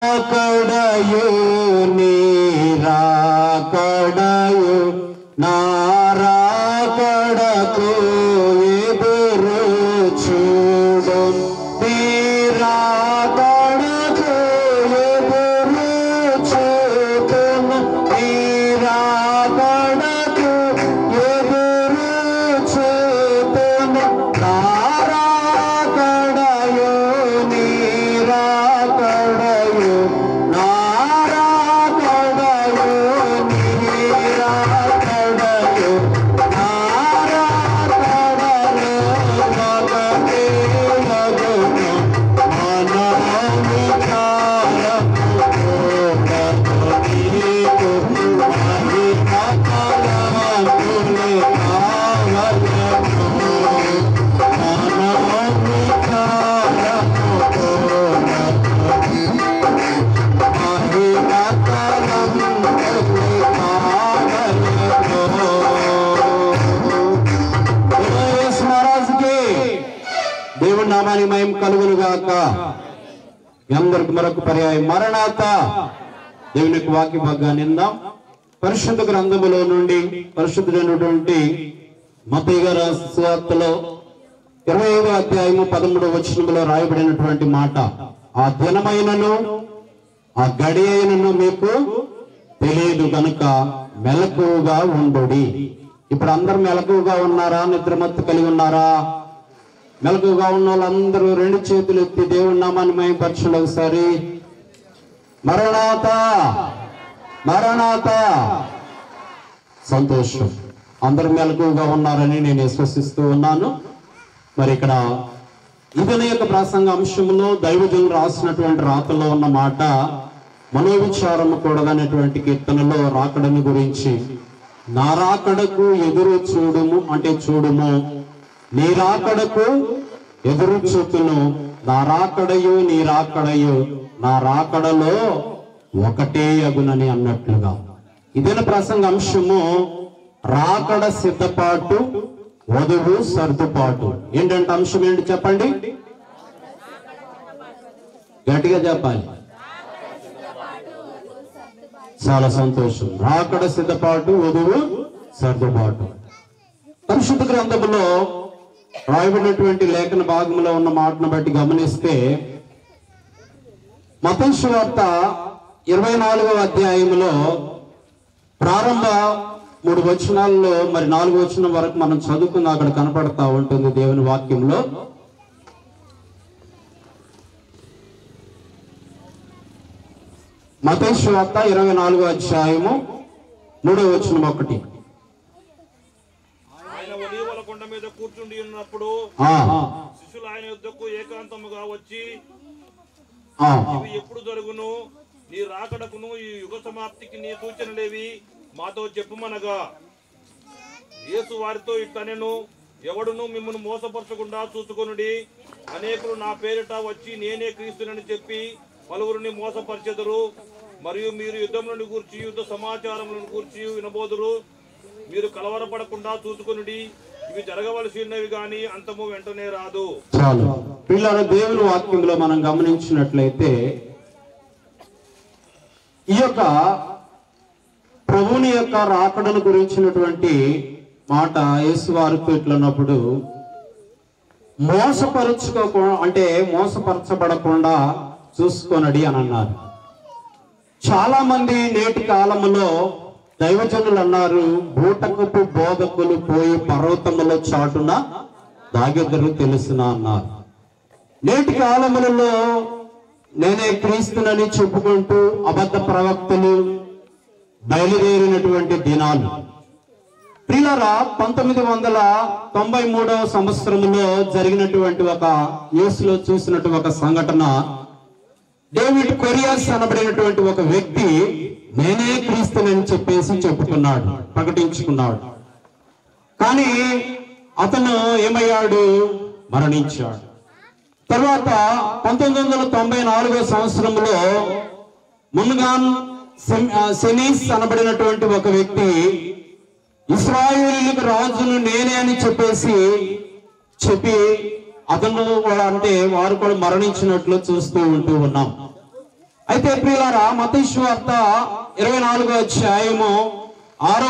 కడయు నీరాకడయు నారాకడకు ఎదురు చూడు నీరాకడకు ఎదురు చూడు నీరాకడకు ఎదురు చూడు నారాకడయు నీరాకడయు దేవుని నామానికి మహిమ కలుగును గాక. అందరికి మరొక పర్యాయం మరణాత. దేవుని యొక్క వాక్య భాగాన్ని విందాం. పరిశుద్ధ గ్రంథములో నుండి పరిశుద్ధుడైనటువంటి మత్తయి గారి సువార్తలో 25వ అధ్యాయము 13వ వచనములో రాయబడినటువంటి మాట, ఆ దినమైనను ఆ గడి అయినను మీకు తెలియదు కనుక మెలకువగా ఉండుడి. ఇప్పుడు అందరు మెలకువగా ఉన్నారా? నిద్రమత్తు కలిగి ఉన్నారా? మెలకువగా ఉన్న వాళ్ళందరూ రెండు చేతులు ఎత్తి దేవుని నామాన్ని మహిమపరచండి ఒకసారి. మరణాత మరణాత. సంతోషం, అందరూ మెలకువగా ఉన్నారని నేను విశ్వసిస్తూ ఉన్నాను. మరి ఇక్కడ ఇతని యొక్క ప్రసంగ అంశంలో దైవజనులు రాసినటువంటి రాతల్లో ఉన్న మాట, మనోవిచారము కూడదనేటువంటి కీర్తనలో రాకడని గురించి, నా రాకడకు ఎదురు చూడుము అంటే చూడుము, నీ రాకడకు ఎదురు చూతును, నా రాకడయు నీ రాకడయు నా రాకడలో ఒకటే అగునని అన్నట్లుగా. ఇదేన ప్రసంగ అంశము రాకడ సిద్ధపాటు, వధువు సర్దుపాటు. ఏంటంటే అంశం ఏంటి చెప్పండి, గట్టిగా చెప్పాలి. చాలా సంతోషం. రాకడ సిద్ధపాటు, వధువు సర్దుబాటు. పరిశుద్ధ గ్రంథములో రాయబడినటువంటి లేఖన భాగంలో ఉన్న మాటను బట్టి గమనిస్తే, మత్తయి సువార్త 24వ అధ్యాయంలో ప్రారంభ 3 వచనాల్లో మరి 4వ వచనం వరకు మనం చదువుకున్న అక్కడ కనపడతా ఉంటుంది దేవుని వాక్యంలో. మత్తయి సువార్త 24వ అధ్యాయము 3వ వచనం 1. కొండ మీద కూర్చుండి ఉన్నప్పుడు శిష్యులు ఆయన యుద్ధకు ఏకాంతముగా వచ్చి, ఇవి ఎప్పుడు జరుగును? నీ రాకడకును ఈ యుగ సమాప్తికి నీ సూచనలేవి మాతో చెప్పుమనగా, యేసు వారితో ఇట్లనెను, ఎవడును మిమ్మల్ని మోసపరచకుండా చూసుకొనుడి. అనేకులు నా పేరిట వచ్చి నేనే క్రీస్తునని చెప్పి పలువురిని మోసపరిచెదరు. మరియు మీరు యుద్ధములను గూర్చి యుద్ధ సమాచారములను గూర్చి వినబోదురు. మీరు కలవరపడకుండా చూసుకొనుడి. ఇవి జరగవలసినవి గాని అంతము వెంటనే రాదు. చాలు పిల్లల దేవుని వాక్యంలో మనం గమనించినట్లయితే, ఈ యొక్క ప్రభుని యొక్క రాకడను గురించినటువంటి మాట యేసు వారితో ఇట్లన్నప్పుడు, మోసపరచబడకుండా చూసుకొనడి అని అన్నారు. చాలా మంది నేటి కాలంలో దైవజనులు అన్నారు, బూటకపు బోధకులు పోయి పర్వతముల చాటున దాగెదరు తెలుసునా అన్నారు. నేటి కాలములలో నేనే క్రీస్తునని చెప్పుకుంటూ అబద్ధ ప్రవక్తలు బయలుదేరినటువంటి దినాలు. ప్రియులారా, 1993వ సంవత్సరంలో జరిగినటువంటి ఒక న్యూస్లో చూసినటువంటి ఒక సంఘటన, డేవిడ్ కొరియాస్ అనబడినటువంటి ఒక వ్యక్తి నేనే క్రీస్తునని చెప్పేసి చెప్పుకున్నాడు, ప్రకటించుకున్నాడు. కానీ అతను ఏమయ్యాడు? మరణించాడు. తర్వాత 1994వ సంవత్సరంలో మున్గాన్ సెనీస్ అనబడినటువంటి ఒక వ్యక్తి ఇశ్రాయేలీయులకు రాజును నేనే అని చెప్పి అతను కూడా అంటే వారు కూడా మరణించినట్లు చూస్తూ ఉంటూ ఉన్నాం. అయితే ప్రియులారా, మత్తయి సువార్త 24వ అధ్యాయము 6వ